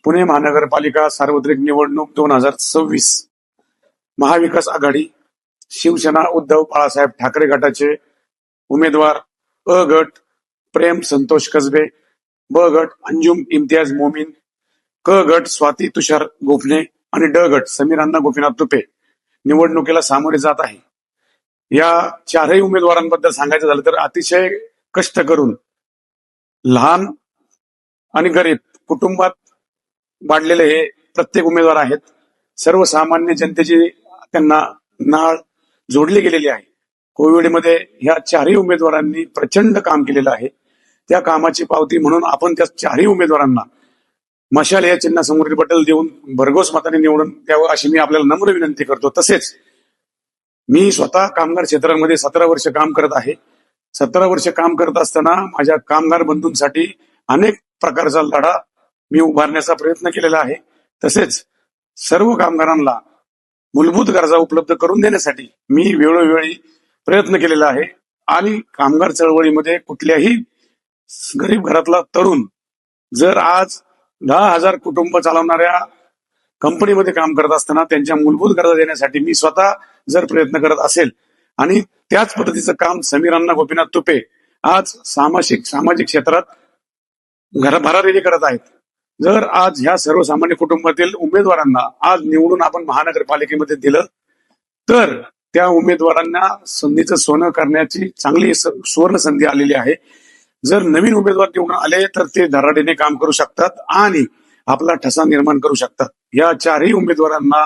पुणे महानगरपालिका सार्वत्रिक निवडणूक 2026 महाविकास आघाडी शिवसेना उद्धव बाळासाहेब ठाकरे गटाचे उमेदवार अ गट प्रेम संतोष कसबे, ब गट अंजुम इम्तियाज मोमीन, क गट स्वाती तुषार गोफणे आणि ड गट समीर अण्णा गोपीनाथ तुपे निवडणुकीला सामोरे जात आहे. या चारही उमेदवारांबद्दल सांगायचं झालं तर अतिशय कष्ट करून लहान आणि गरीब कुटुंबात वाढलेले हे प्रत्येक उमेदवार आहेत. सर्वसामान्य जनतेची त्यांना नाळ जोडली गेलेली आहे. कोविडमध्ये ह्या चारही उमेदवारांनी प्रचंड काम केलेलं आहे. त्या कामाची पावती म्हणून आपण त्या चारही उमेदवारांना मशाल या चिन्हासमोरील बटन देऊन भरघोस मताने निवडून द्यावं अशी मी आपल्याला नम्र विनंती करतो. तसेच मी स्वतः कामगार क्षेत्रामध्ये 17 वर्ष काम करत आहे. 17 वर्ष काम करत असताना माझ्या कामगार बंधूंसाठी अनेक प्रकारचा लढा मी उभारण्याचा प्रयत्न केलेला आहे. तसेच सर्व कामगारांना मूलभूत गरजा उपलब्ध करून देण्यासाठी मी वेळोवेळी प्रयत्न केलेला आहे. आणि कामगार चळवळीमध्ये कुठल्याही गरीब घरातला तरुण जर आज 10,000 कुटुंब चालवणाऱ्या कंपनीमध्ये काम करत असताना त्यांच्या मूलभूत गरजा देण्यासाठी मी स्वतः जर प्रयत्न करत असेल आणि त्याच पद्धतीचं काम समीर अण्णा गोपीनाथ तुपे आज सामाजिक क्षेत्रात भरारी करत आहेत. जर आज ह्या सर्वसामान्य कुटुंबातील उमेदवारांना आज निवडून आपण महानगरपालिकेमध्ये दिलं तर त्या उमेदवारांना संधीचं सोनं करण्याची चांगली सुवर्ण संधी आलेली आहे. जर नवीन उमेदवार निवडून आले तर ते धडाडीने काम करू शकतात आणि आपला ठसा निर्माण करू शकतात. या चारही उमेदवारांना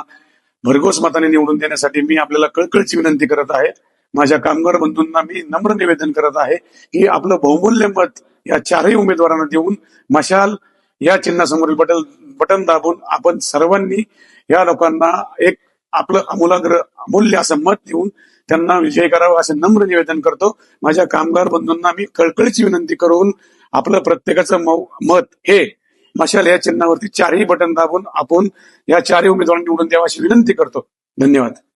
भरघोस मताने निवडून देण्यासाठी मी आपल्याला कळकळीची विनंती करत आहे. माझ्या कामगार बंधूंना मी नम्र निवेदन करत आहे की आपलं बहुमूल्य मत या चारही उमेदवारांना देऊन मशाल या चिन्हासमोरील बटन दाबून आपण सर्वांनी या लोकांना एक आपलं अमूल्य असं मत देऊन त्यांना विजय करावा असं नम्र निवेदन करतो. माझ्या कामगार बंधूंना मी कळकळीची विनंती करून आपलं प्रत्येकाचं मत हे मशाल या चिन्हावरती चारही बटन दाबून आपण या चारही उमेदवारांना निवडून द्यावा अशी विनंती करतो. धन्यवाद.